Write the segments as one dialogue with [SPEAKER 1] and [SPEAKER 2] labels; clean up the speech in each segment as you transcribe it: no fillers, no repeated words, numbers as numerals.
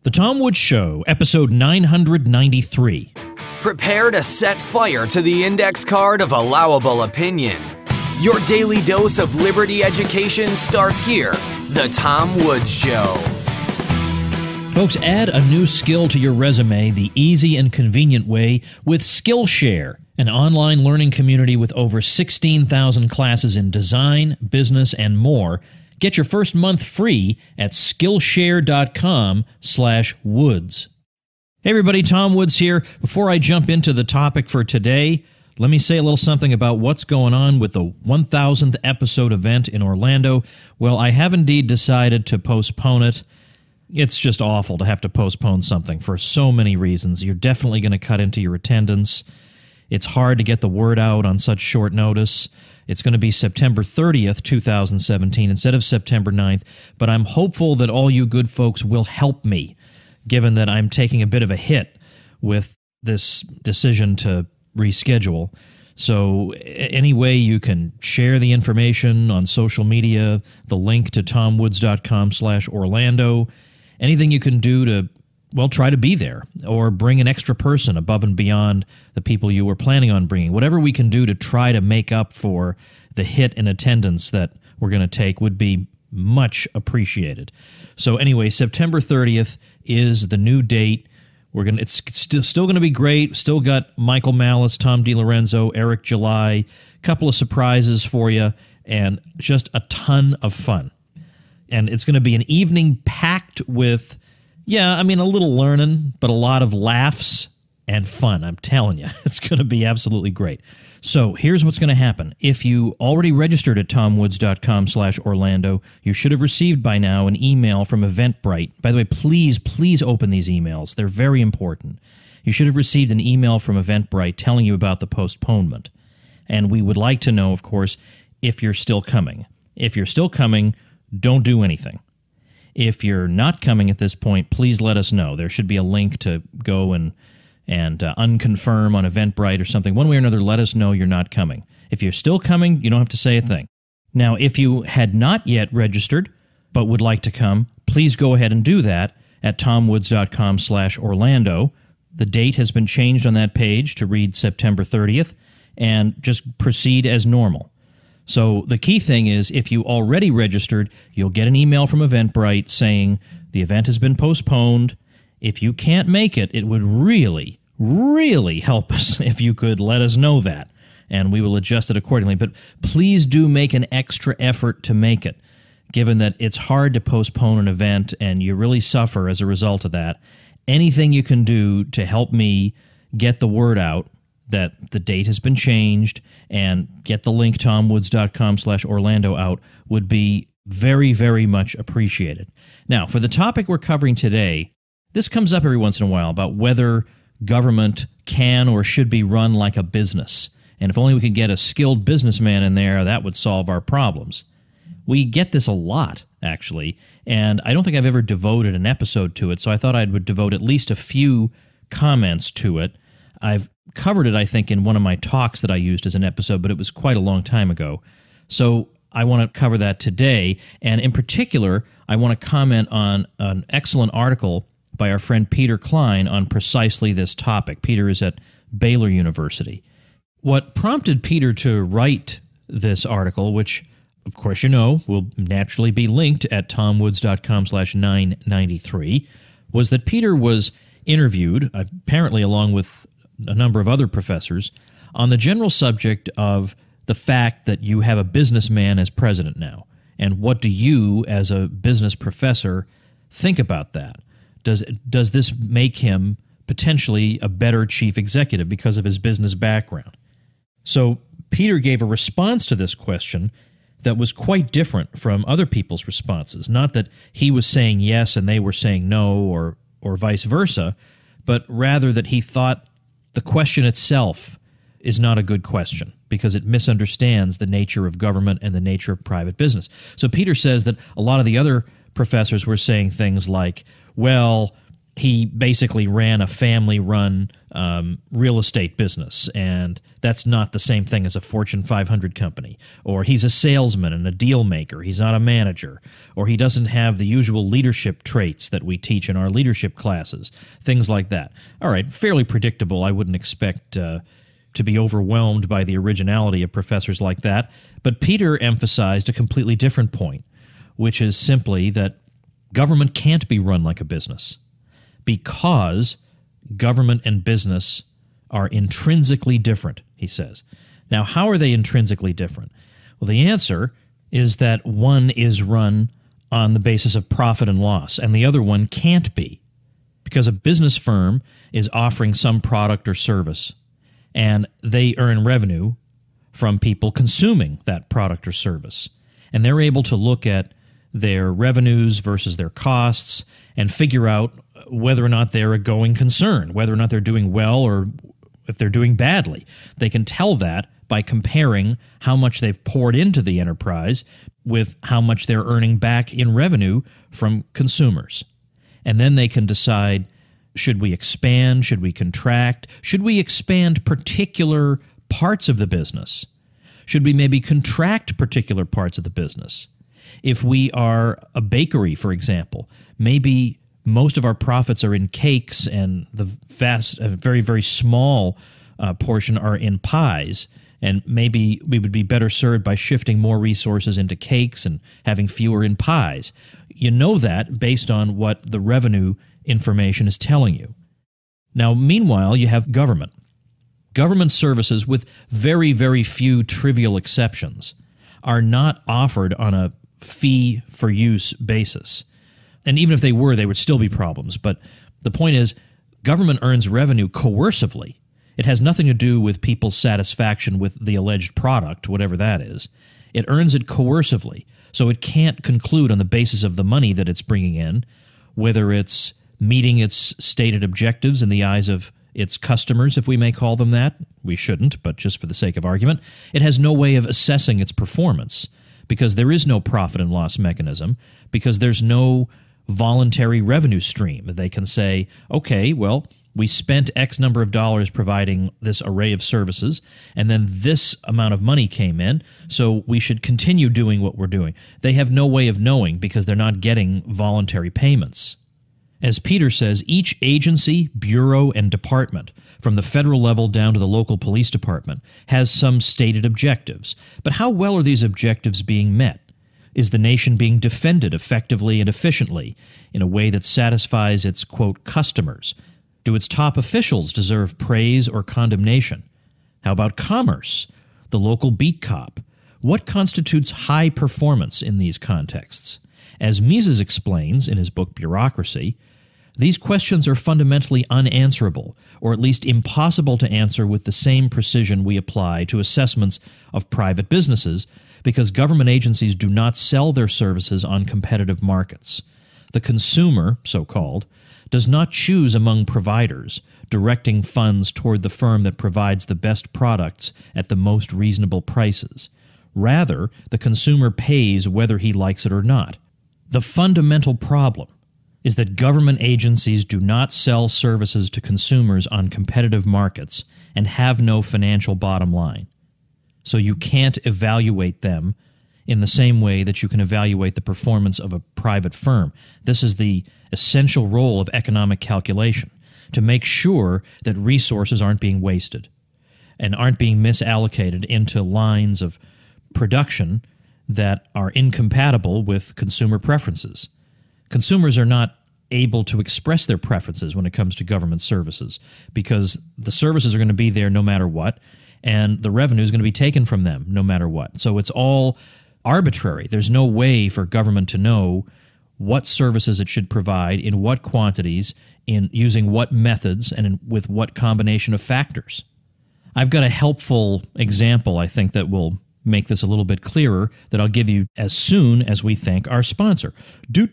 [SPEAKER 1] The Tom Woods Show, episode 993.
[SPEAKER 2] Prepare to set fire to the index card of allowable opinion. Your daily dose of liberty education starts here. The Tom Woods Show.
[SPEAKER 1] Folks, add a new skill to your resume the easy and convenient way with Skillshare, an online learning community with over 16,000 classes in design, business, and more. Get your first month free at Skillshare.com/Woods. Hey everybody, Tom Woods here. Before I jump into the topic for today, let me say a little something about what's going on with the 1,000th episode event in Orlando. Well, I have indeed decided to postpone it. It's just awful to have to postpone something for so many reasons. You're definitely going to cut into your attendance. It's hard to get the word out on such short notice. It's going to be September 30th, 2017, instead of September 9th, but I'm hopeful that all you good folks will help me, given that I'm taking a bit of a hit with this decision to reschedule. So any way you can share the information on social media, the link to tomwoods.com/Orlando, anything you can do to, well, try to be there or bring an extra person above and beyond the people you were planning on bringing. Whatever we can do to try to make up for the hit in attendance that we're going to take would be much appreciated. So anyway, September 30th is the new date. It's still going to be great. Still got Michael Malice, Tom DiLorenzo, Eric July, couple of surprises for you, and just a ton of fun. And it's going to be an evening packed with, a little learning, but a lot of laughs and fun. I'm telling you, it's going to be absolutely great. So here's what's going to happen. If you already registered at tomwoods.com/Orlando, you should have received by now an email from Eventbrite. By the way, please open these emails. They're very important. You should have received an email from Eventbrite telling you about the postponement. And we would like to know, of course, if you're still coming. If you're still coming, don't do anything. If you're not coming at this point, please let us know. There should be a link to go and unconfirm on Eventbrite or something. One way or another, let us know you're not coming. If you're still coming, you don't have to say a thing. Now, if you had not yet registered but would like to come, please go ahead and do that at tomwoods.com/Orlando. The date has been changed on that page to read September 30th, and just proceed as normal. So the key thing is, if you already registered, you'll get an email from Eventbrite saying the event has been postponed. If you can't make it, it would really help us if you could let us know that, and we will adjust it accordingly. But please do make an extra effort to make it, given that it's hard to postpone an event and you really suffer as a result of that. Anything you can do to help me get the word out that the date has been changed and get the link tomwoods.com/Orlando out would be very, very much appreciated. Now, for the topic we're covering today, this comes up every once in a while about whether government can or should be run like a business. And if only we could get a skilled businessman in there, that would solve our problems. We get this a lot, actually, and I don't think I've ever devoted an episode to it, so I thought I would devote at least a few comments to it. I've covered it, I think, in one of my talks that I used as an episode, but it was quite a long time ago. So I want to cover that today, and in particular, I want to comment on an excellent article by our friend Peter Klein on precisely this topic. Peter is at Baylor University. What prompted Peter to write this article, which, of course, you know, will naturally be linked at tomwoods.com/993, was that Peter was interviewed, apparently along with a number of other professors, on the general subject of the fact that you have a businessman as president now. And what do you, as a business professor, think about that? Does this make him potentially a better chief executive because of his business background? So Peter gave a response to this question that was quite different from other people's responses. Not that he was saying yes and they were saying no, or vice versa, but rather that he thought the question itself is not a good question because it misunderstands the nature of government and the nature of private business. So Peter says that a lot of the other professors were saying things like, well, he basically ran a family-run real estate business, and that's not the same thing as a Fortune 500 company. Or he's a salesman and a deal maker. He's not a manager. Or he doesn't have the usual leadership traits that we teach in our leadership classes. Things like that. All right, fairly predictable. I wouldn't expect to be overwhelmed by the originality of professors like that. But Peter emphasized a completely different point, which is simply that government can't be run like a business, because government and business are intrinsically different, he says. Now, how are they intrinsically different? Well, the answer is that one is run on the basis of profit and loss, and the other one can't be, because a business firm is offering some product or service, and they earn revenue from people consuming that product or service. And they're able to look at their revenues versus their costs and figure out whether or not they're a going concern, whether or not they're doing well or if they're doing badly. They can tell that by comparing how much they've poured into the enterprise with how much they're earning back in revenue from consumers. And then they can decide, should we expand? Should we contract? Should we expand particular parts of the business? Should we maybe contract particular parts of the business? If we are a bakery, for example, maybe most of our profits are in cakes and the very, very small portion are in pies, and maybe we would be better served by shifting more resources into cakes and having fewer in pies. You know that based on what the revenue information is telling you. Now, meanwhile, you have government. Government services, with very, very few trivial exceptions, are not offered on a fee-for-use basis. And even if they were, there would still be problems. But the point is, government earns revenue coercively. It has nothing to do with people's satisfaction with the alleged product, whatever that is. It earns it coercively, so it can't conclude on the basis of the money that it's bringing in, whether it's meeting its stated objectives in the eyes of its customers, if we may call them that. We shouldn't, but just for the sake of argument. It has no way of assessing its performance, because there is no profit and loss mechanism, because there's no voluntary revenue stream. They can say, okay, well, we spent X number of dollars providing this array of services, and then this amount of money came in, so we should continue doing what we're doing. They have no way of knowing because they're not getting voluntary payments. As Peter says, each agency, bureau, and department, from the federal level down to the local police department, has some stated objectives. But how well are these objectives being met? Is the nation being defended effectively and efficiently in a way that satisfies its, quote, customers? Do its top officials deserve praise or condemnation? How about commerce? The local beat cop? What constitutes high performance in these contexts? As Mises explains in his book Bureaucracy, these questions are fundamentally unanswerable, or at least impossible to answer with the same precision we apply to assessments of private businesses, because government agencies do not sell their services on competitive markets. The consumer, so-called, does not choose among providers, directing funds toward the firm that provides the best products at the most reasonable prices. Rather, the consumer pays whether he likes it or not. The fundamental problem is that government agencies do not sell services to consumers on competitive markets and have no financial bottom line. So you can't evaluate them in the same way that you can evaluate the performance of a private firm. This is the essential role of economic calculation, to make sure that resources aren't being wasted and aren't being misallocated into lines of production that are incompatible with consumer preferences. Consumers are not able to express their preferences when it comes to government services, because the services are going to be there no matter what, and the revenue is going to be taken from them no matter what. So it's all arbitrary. There's no way for government to know what services it should provide, in what quantities, in using what methods, and with what combination of factors. I've got a helpful example, I think, that will make this a little bit clearer, that I'll give you as soon as we thank our sponsor. Hey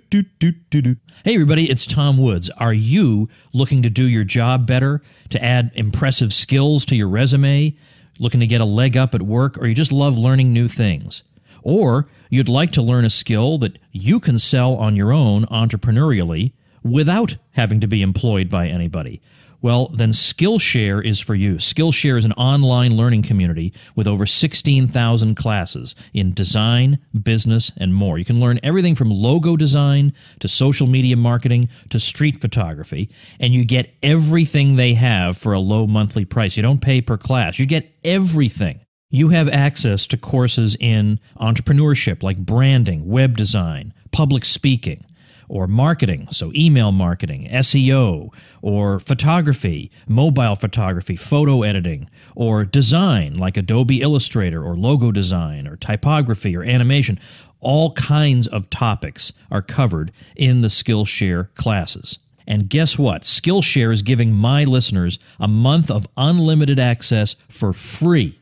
[SPEAKER 1] everybody, it's Tom Woods. Are you looking to do your job better, to add impressive skills to your resume, looking to get a leg up at work, or you just love learning new things? Or you'd like to learn a skill that you can sell on your own entrepreneurially without having to be employed by anybody. Well, then Skillshare is for you. Skillshare is an online learning community with over 16,000 classes in design, business, and more. You can learn everything from logo design to social media marketing to street photography, and you get everything they have for a low monthly price. You don't pay per class. You get everything. You have access to courses in entrepreneurship like branding, web design, public speaking, or marketing, so email marketing, SEO, or photography, mobile photography, photo editing, or design like Adobe Illustrator or logo design or typography or animation. All kinds of topics are covered in the Skillshare classes. And guess what? Skillshare is giving my listeners a month of unlimited access for free.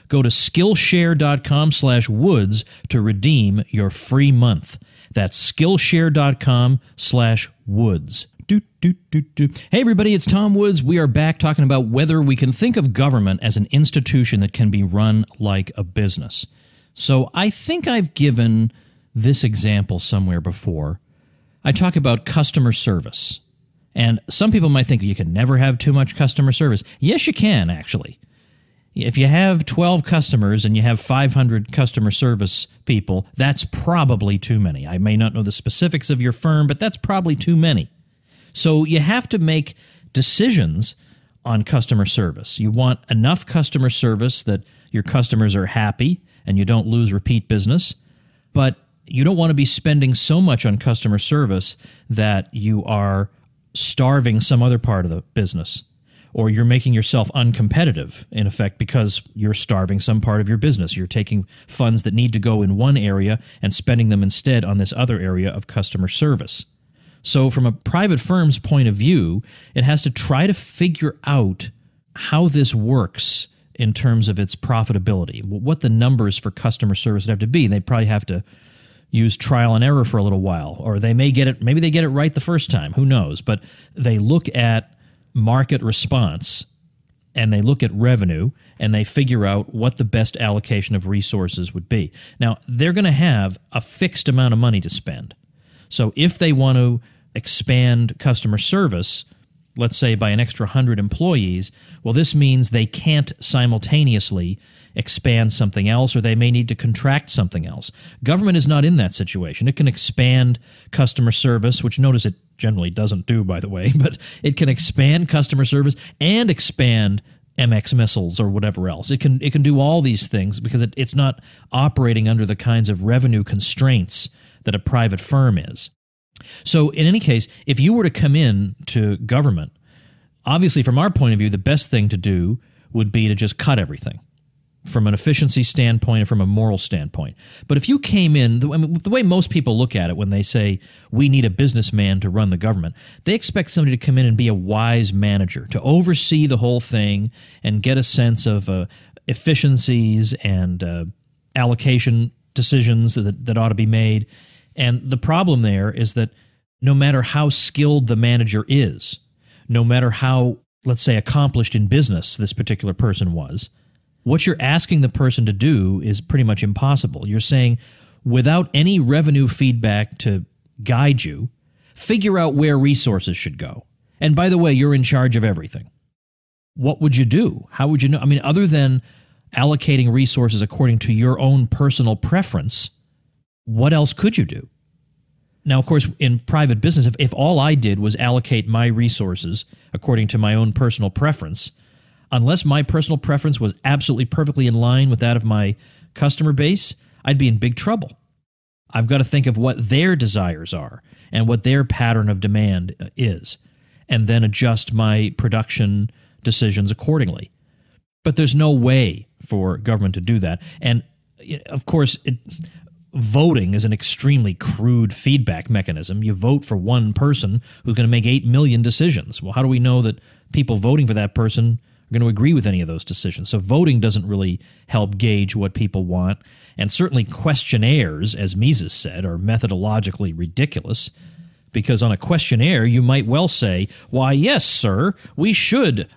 [SPEAKER 1] Go to Skillshare.com/Woods to redeem your free month. That's Skillshare.com/Woods. Hey everybody, it's Tom Woods. We are back talking about whether we can think of government as an institution that can be run like a business. So I think I've given this example somewhere before. I talk about customer service. And some people might think you can never have too much customer service. Yes, you can, actually. If you have 12 customers and you have 500 customer service people, that's probably too many. I may not know the specifics of your firm, but that's probably too many. So you have to make decisions on customer service. You want enough customer service that your customers are happy and you don't lose repeat business, but you don't want to be spending so much on customer service that you are starving some other part of the business, or you're making yourself uncompetitive, in effect, because you're starving some part of your business. You're taking funds that need to go in one area and spending them instead on this other area of customer service. So from a private firm's point of view, it has to try to figure out how this works in terms of its profitability, what the numbers for customer service would have to be. They probably have to use trial and error for a little while, or they may get it, maybe they get it right the first time, who knows, but they look at market response and they look at revenue and they figure out what the best allocation of resources would be. Now, they're going to have a fixed amount of money to spend. So if they want to expand customer service, let's say by an extra 100 employees, well, this means they can't simultaneously expand something else, or they may need to contract something else. Government is not in that situation. It can expand customer service, which notice it generally doesn't do, by the way, but it can expand customer service and expand MX missiles or whatever else. It can do all these things because it's not operating under the kinds of revenue constraints that a private firm is. So in any case, if you were to come in to government, obviously from our point of view, the best thing to do would be to just cut everything from an efficiency standpoint and from a moral standpoint. But if you came in, the way most people look at it when they say, we need a businessman to run the government, they expect somebody to come in and be a wise manager, to oversee the whole thing and get a sense of efficiencies and allocation decisions that ought to be made. And the problem there is that no matter how skilled the manager is, no matter how, let's say, accomplished in business this particular person was, what you're asking the person to do is pretty much impossible. You're saying, without any revenue feedback to guide you, figure out where resources should go. And by the way, you're in charge of everything. What would you do? How would you know? I mean, other than allocating resources according to your own personal preference, what else could you do? Now, of course, in private business, if all I did was allocate my resources according to my own personal preference, unless my personal preference was absolutely perfectly in line with that of my customer base, I'd be in big trouble. I've got to think of what their desires are and what their pattern of demand is, and then adjust my production decisions accordingly. But there's no way for government to do that. And, of course, voting is an extremely crude feedback mechanism. You vote for one person who's going to make 8 million decisions. Well, how do we know that people voting for that person are going to agree with any of those decisions? So voting doesn't really help gauge what people want. And certainly questionnaires, as Mises said, are methodologically ridiculous, because on a questionnaire you might well say, why, yes, sir,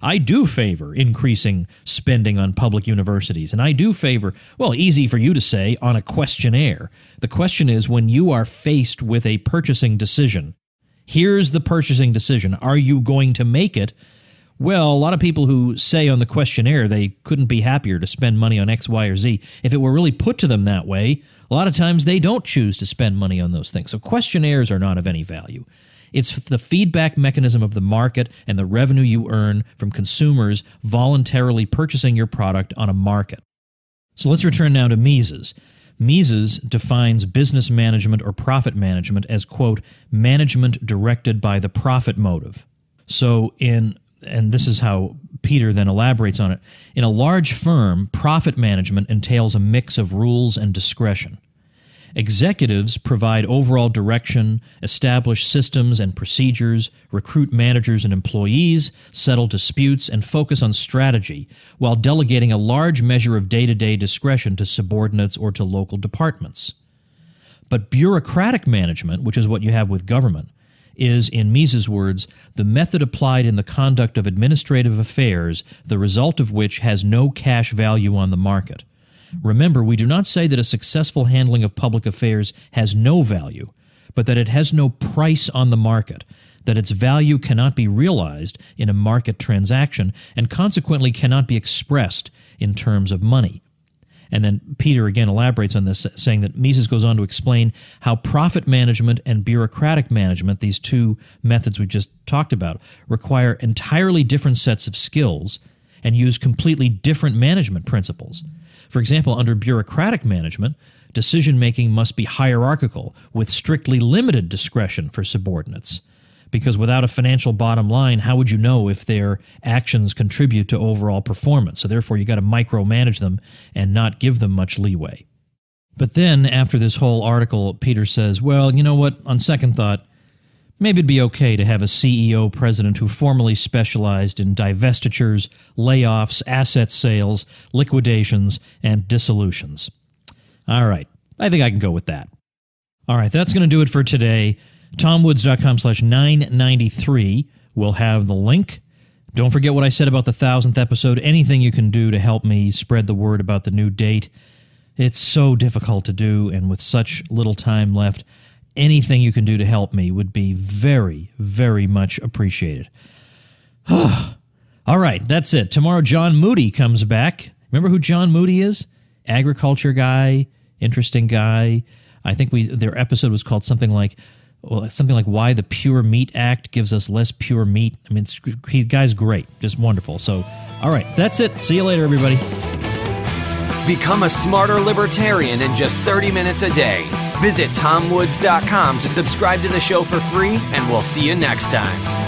[SPEAKER 1] I do favor increasing spending on public universities, and I do favor, well, easy for you to say on a questionnaire. The question is, when you are faced with a purchasing decision Here's the purchasing decision. Are you going to make it? Well, a lot of people who say on the questionnaire they couldn't be happier to spend money on X, Y, or Z, if it were really put to them that way, a lot of times they don't choose to spend money on those things. So questionnaires are not of any value. It's the feedback mechanism of the market and the revenue you earn from consumers voluntarily purchasing your product on a market. So let's return now to Mises. Mises defines business management or profit management as, quote, management directed by the profit motive. So and this is how Peter then elaborates on it, in a large firm, profit management entails a mix of rules and discretion. Executives provide overall direction, establish systems and procedures, recruit managers and employees, settle disputes, and focus on strategy, while delegating a large measure of day-to-day discretion to subordinates or to local departments. But bureaucratic management, which is what you have with government, is, in Mises' words, the method applied in the conduct of administrative affairs, the result of which has no cash value on the market. Remember, we do not say that a successful handling of public affairs has no value, but that it has no price on the market, that its value cannot be realized in a market transaction, and consequently cannot be expressed in terms of money. And then Peter again elaborates on this, saying that Mises goes on to explain how profit management and bureaucratic management, these two methods we just talked about, require entirely different sets of skills and use completely different management principles. For example, under bureaucratic management, decision-making must be hierarchical with strictly limited discretion for subordinates. Because without a financial bottom line, how would you know if their actions contribute to overall performance? So therefore, you got to micromanage them and not give them much leeway. But then, after this whole article, Peter says, well, you know what, on second thought, maybe it'd be okay to have a CEO president who formerly specialized in divestitures, layoffs, asset sales, liquidations, and dissolutions. All right, I think I can go with that. All right, that's going to do it for today. TomWoods.com/993 will have the link. Don't forget what I said about the 1,000th episode. Anything you can do to help me spread the word about the new date. It's so difficult to do, and with such little time left, anything you can do to help me would be very, very much appreciated. All right, that's it. Tomorrow, John Moody comes back. Remember who John Moody is? Agriculture guy, interesting guy. I think their episode was called something like Why the Pure Meat Act Gives Us Less Pure Meat. I mean, the guy's great, just wonderful. So, all right, that's it. See you later, everybody.
[SPEAKER 2] Become a smarter libertarian in just 30 minutes a day. Visit TomWoods.com to subscribe to the show for free, and we'll see you next time.